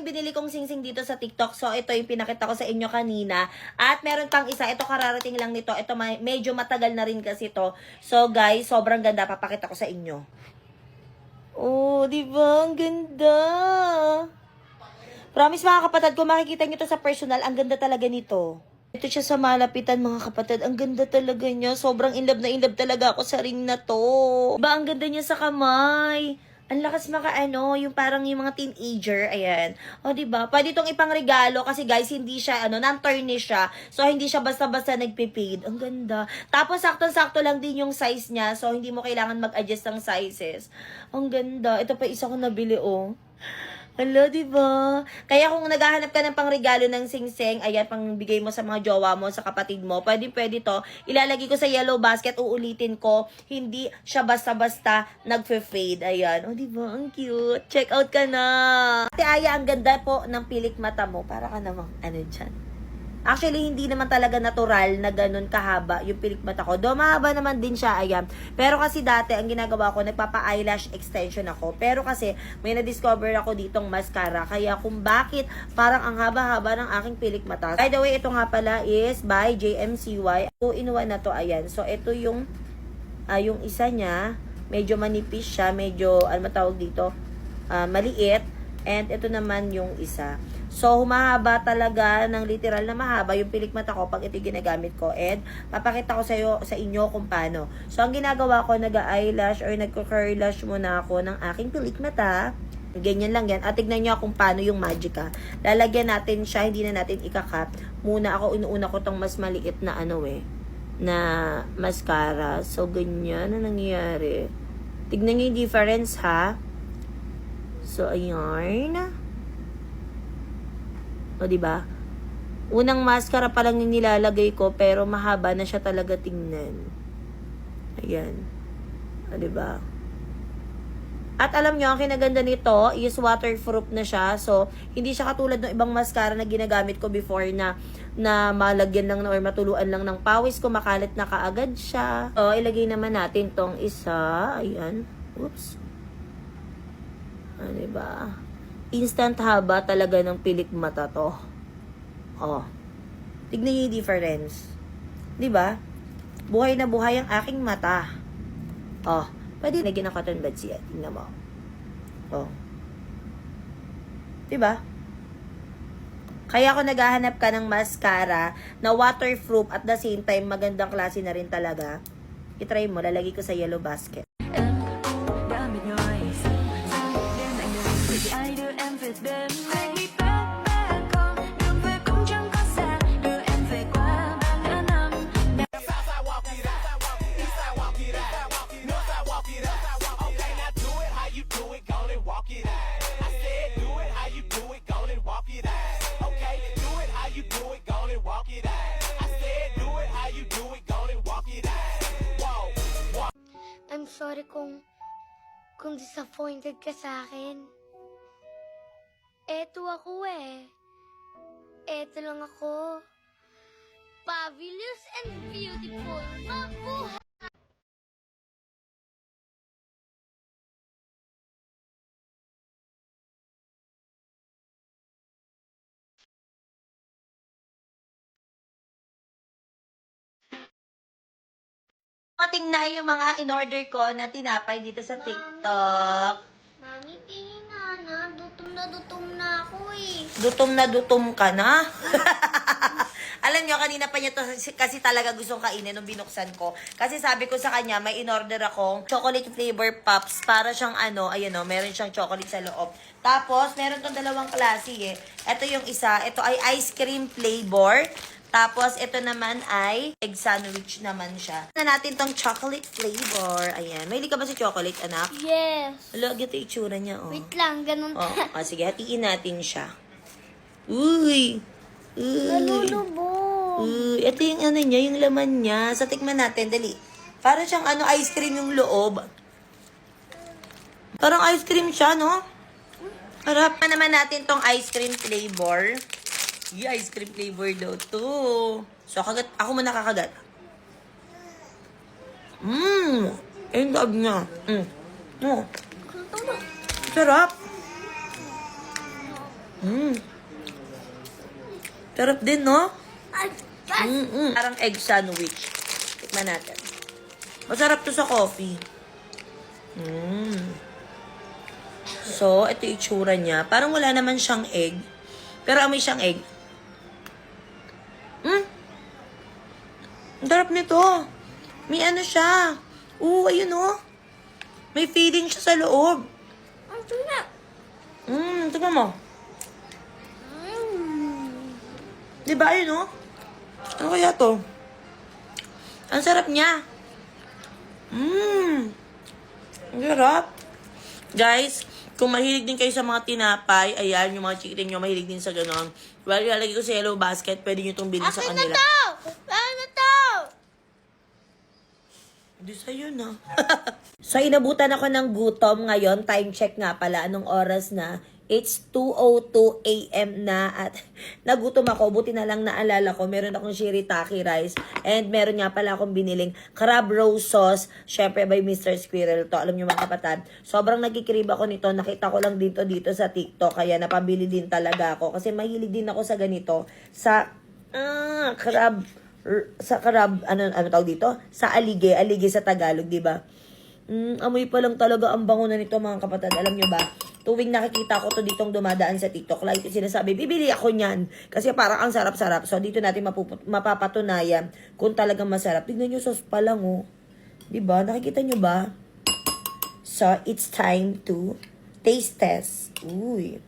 binili kong singsing dito sa TikTok. So, ito yung pinakita ko sa inyo kanina. At meron pang isa. Ito kararating lang nito. Ito medyo matagal na rin kasi to. So, guys, sobrang ganda. Papakita ko sa inyo. Oh, di ba? Ang ganda. Promise mga kapatid, kung makikita nyo to sa personal, ang ganda talaga nito. Ito siya sa malapitan mga kapatid. Ang ganda talaga niya. Sobrang in love talaga ako sa ring na to. Diba? Ang ganda niya sa kamay. Ang lakas yung parang yung mga teenager, ayan. O, diba? Pwede itong ipang regalo kasi guys, hindi siya, non-tarnish siya. So, hindi siya basta-basta nagpipade. Ang ganda. Tapos, sakto-sakto lang din yung size niya. So, hindi mo kailangan mag-adjust ng sizes. Ang ganda. Ito pa isa ko nabili, oh. Hala, diba? Kaya kung naghahanap ka ng pangregalo ng singsing, ayan, pang bigay mo sa mga jowa mo, sa kapatid mo, pwede to. Ilalagay ko sa yellow basket, uulitin ko, hindi siya basta-basta nagfe-fade. Ayan. O, diba? Ang cute. Check out ka na. Ate Aya, ang ganda po ng pilik mata mo. Para ka namang, dyan. Actually, hindi naman talaga natural na ganun kahaba yung pilik mata ko. Do, mahaba naman din siya, ayan. Pero kasi dati, ang ginagawa ko, nagpapa-eyelash extension ako. Pero kasi, may na-discover ako ditong mascara. Kaya kung bakit parang ang haba-haba ng aking pilik mata. By the way, ito nga pala is by JMCY. 2-in-1 na to, ayan. So, ito yung isa niya. Medyo manipis siya. Medyo, matawag dito? Maliit. And ito naman yung isa. So, humahaba talaga ng literal na mahaba yung pilik mata ko pag ito ginagamit ko. And, papakita ko sa inyo kung paano. So, ang ginagawa ko, nag-eyelash or nagko-curl lash muna ako ng aking pilik mata. Ganyan lang yan. At tignan nyo kung paano yung Magica. Lalagyan natin siya, hindi na natin ika-cut. Inuuna ko tong mas maliit na na mascara. So, ganyan na nangyayari. Tignan nyo yung difference, ha? So, ayan. O, diba? Unang mascara pa lang yung nilalagay ko, pero mahaba na siya talaga tingnan. Ayan. O, diba? At alam nyo, ang kinaganda nito is waterproof na siya. So, hindi siya katulad ng ibang mascara na ginagamit ko before na malagyan lang or matuluan lang ng pawis ko, makalat na kaagad siya. So, ilagay naman natin tong isa. Ayan. Oops. O, diba? Instant haba talaga ng pilik mata to. Oh. Tignan niyo yung difference. 'Di ba? Buhay na buhay ang aking mata. Oh, pwede na ginakatan bad siya. Tingnan mo. Oh. 'Di ba? Kaya ako naghahanap ka ng mascara na waterproof at the same time magandang klase na rin talaga. I-try mo, lalagay ko sa yellow basket. I'm sorry kung disappointed ka sa akin. Eto ako Eto lang ako. Fabulous and beautiful. Mabuhay! Mating na yung mga in-order ko na tinapay dito sa TikTok. Mami, tingin na. Gutom na ako Gutom na gutom ka na? Alam nyo, kanina pa niya to kasi talaga gustong kainin nung binuksan ko. Kasi sabi ko sa kanya, may in-order akong chocolate flavor pops. Para siyang meron siyang chocolate sa loob. Tapos, meron tong dalawang klase Ito yung isa, ito ay ice cream flavor. Tapos, ito naman ay egg sandwich naman siya. Na natin tong chocolate flavor. Ayan. Mahilig ka ba sa chocolate, anak? Yes. Hala, ito yung itsura niya, Wait lang, ganun sige, hatiin natin siya. Uy! Nalulubog. Ito yung niya, yung laman niya. Sa tikman natin, dali. Para siyang ice cream yung loob. Parang ice cream siya, no? Harap na naman natin tong ice cream flavor. Ice cream flavor daw to. So, ako muna kakagat. Ang dab niya. Sarap. Sarap din, no? Ay, ay. Parang egg sandwich. Tikman natin. Masarap to sa coffee. So, ito yung itsura niya. Parang wala naman siyang egg. Pero amoy siyang egg. Ang sarap nito. May ano siya. Ayun oh. May feeling siya sa loob. Ang sarap. Tignan mo. Diba, ayun oh. Ano kaya to? Ang sarap niya. Ang sarap. Guys, kung mahilig din kayo sa mga tinapay, ayan, yung mga chicken nyo, mahilig din sa ganon. Well, ilalagay ko sa yellow basket, pwede nyo itong bilhin sa Akin na kanila. to! Akin na to! Hindi sa'yo na. So, inabutan ako ng gutom ngayon. Time check nga pala. Anong oras na? It's 2:02 a.m. na at nagutom ako. Buti na lang naalala ko. Meron akong shirataki rice and meron nga pala akong biniling crab roast sauce. Syempre by Mr. Squirrel to. Alam niyo mga kapatid, sobrang nagkikrib ako nito. Nakita ko lang dito sa TikTok. Kaya napabili din talaga ako. Kasi mahilig din ako sa ganito. Sa crab, ano tawag dito? Sa alige sa Tagalog, di ba? Amoy pa lang talaga ang bango na nito mga kapatid. Alam nyo ba? Tuwing nakikita ko to ditong dumadaan sa TikTok, like sinasabi, bibili ako niyan. Kasi parang ang sarap-sarap. So, dito natin mapapatunayan kung talagang masarap. Tignan nyo, sauce pa lang, oh. Diba? Nakikita nyo ba? So, it's time to taste test. Uy.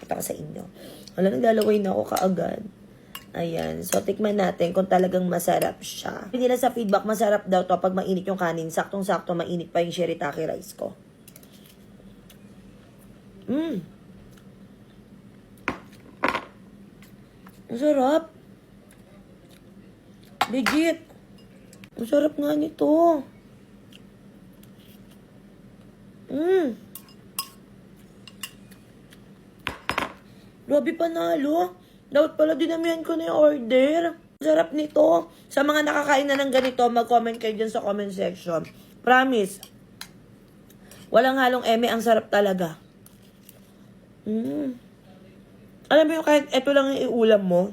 Kita ko sa inyo. Wala, naglalaway na ako kaagad. Ayan. So, tikman natin kung talagang masarap siya. Hindi na sa feedback, masarap daw to pag mainit yung kanin. Saktong-sakto, mainit pa yung shirataki rice ko. Ang sarap. Legit. Ang sarap nga nito. Grabe, panalo. Dapat pala dinamihan ko na yung order. Sarap nito. Sa mga nakakain na ng ganito, mag-comment kayo dyan sa comment section. Promise. Walang halong eme, ang sarap talaga. Alam mo yung kahit ito lang yung iulam mo,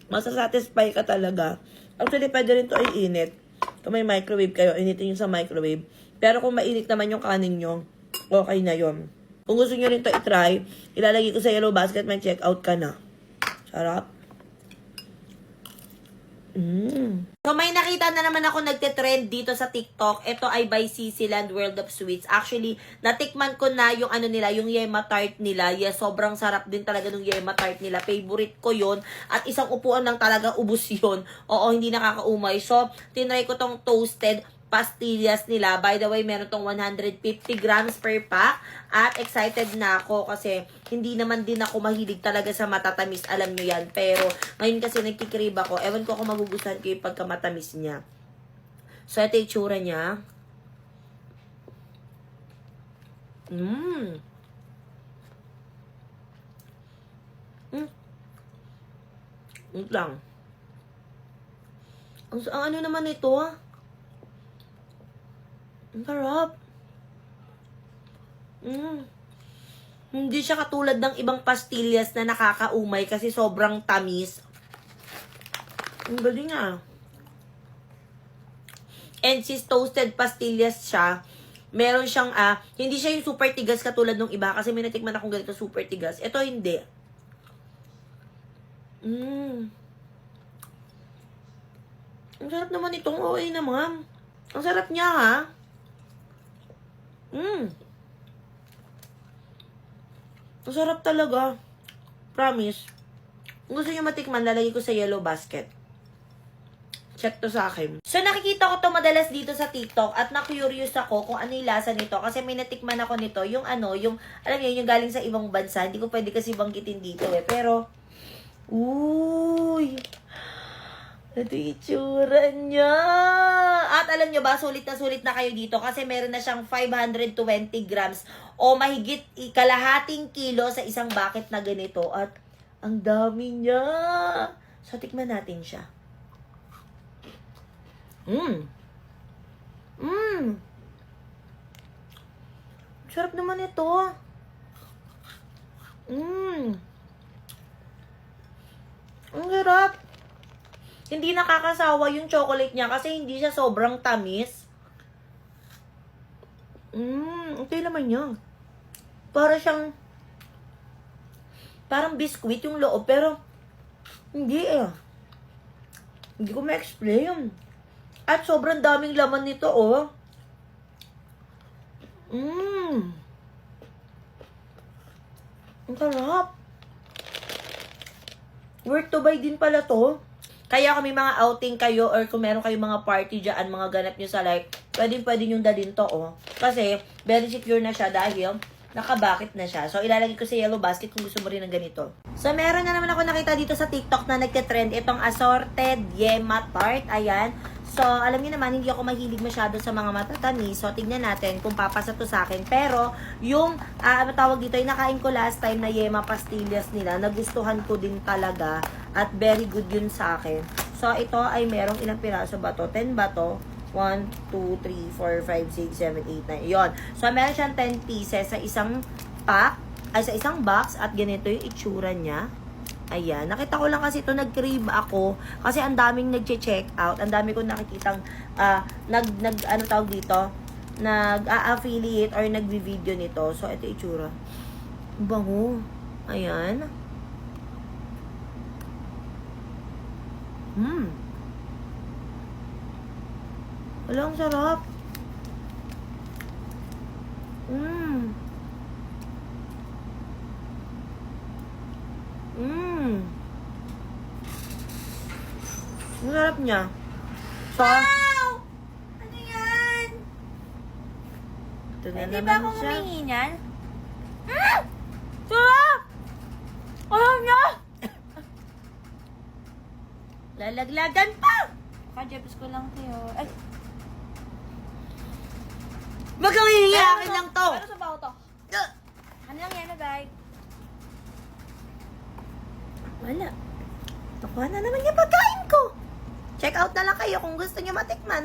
masasatisfy ka talaga. Actually, pwede rin to iinit. Kung may microwave kayo, initin nyo sa microwave. Pero kung mainit naman yung kanin nyo, okay na yon. Kung gusto nyo rin to itry, ilalagay ko sa yellow basket, may check out ka na. Sarap. So, may nakita na naman ako nagte-trend dito sa TikTok. Ito ay by Sisiland World of Sweets. Actually, natikman ko na yung ano nila, yung Yema Tart nila. Yes, sobrang sarap din talaga ng Yema Tart nila. Favorite ko yon. At isang upuan lang talaga ubus yon. Oo, hindi nakakaumay. So, tinry ko tong toasted pastillas nila. By the way, meron tong 150 grams per pack. At excited na ako kasi hindi naman din ako mahilig talaga sa matatamis. Alam nyo yan. Pero ngayon kasi nagkikrib ako. Ewan ko kung magugustuhan ko yung pagkamatamis niya. So, ito yung tsura niya. Wait lang. Ang ano naman ito, Ang sarap. Hindi siya katulad ng ibang pastillas na nakakaumay kasi sobrang tamis. Ang galing And since toasted pastillas siya, meron siyang, hindi siya yung super tigas katulad ng iba kasi may natikman akong ganito super tigas. Ito hindi. Ang sarap naman itong OA naman. Ang sarap niya, Ang sarap talaga. Promise. Kung gusto nyo matikman, lalagay ko sa yellow basket. Check to sa akin. So, nakikita ko to madalas dito sa TikTok at na-curious ako kung ano yung lasa nito. Kasi may natikman ako nito. Yung alam niyo, yung galing sa ibang bansa. Hindi ko pwede kasi banggitin dito Pero, ito yung itsura niya. At alam nyo ba, sulit na kayo dito kasi meron na siyang 520 grams o mahigit kalahating kilo sa isang bucket na ganito. At ang dami niya. So, tikman natin siya. Sarap naman ito. Ang sarap. Hindi nakakasawa yung chocolate niya kasi hindi siya sobrang tamis. Okay naman niya. Parang biscuit yung loob, pero hindi eh. Hindi ko ma-explain. At sobrang daming laman nito, oh. Ang sarap. Worth to buy din pala to. Kaya kung may mga outing kayo or kung meron kayong mga party dyan, mga ganap nyo sa life, pwede nyo dalhin to, oh. Kasi, very secure na siya dahil nakabakit na siya. So, ilalagay ko sa yellow basket kung gusto mo rin ng ganito. So, meron na naman ako nakita dito sa TikTok na nagka-trend itong assorted yema tart. Ayan. So, alam niyo naman, hindi ako mahilig masyado sa mga matatamis. So, tignan natin kung papasa to sa akin. Pero, yung, ano tawag dito, yung nakain ko last time na yema pastillas nila, nagustuhan ko din talaga. At very good yun sa akin. So, ito ay merong ilang piraso ba to? 10 ba to? 1, 2, 3, 4, 5, 6, 7, 8, 9. Yun. So, meron siyang 10 pieces sa isang pack, ay sa isang box. At ganito yung itsura niya. Ayan. Nakita ko lang kasi ito, nag-crave ako. Kasi ang daming nag-check out. Ang dami ko nakikitang, ano tawag dito? Nag-affiliate or nag-video nito. So, ito itsura. Bango. Ayan. Wala, ang sarap. Ang sarap niya. So, Wow! Ano yan? ito na Pwede ba naman akong siya. humingi niyan? Sarap! Alam niya! Lalaglagan pa! Kajabis ko lang kayo. Ay, Wag kang hihingi, akin lang to! pero sa baho to. Ano lang yan, bag? Wala. Nakuha na naman yung pagkain ko. Check out na lang kayo kung gusto niyo matikman.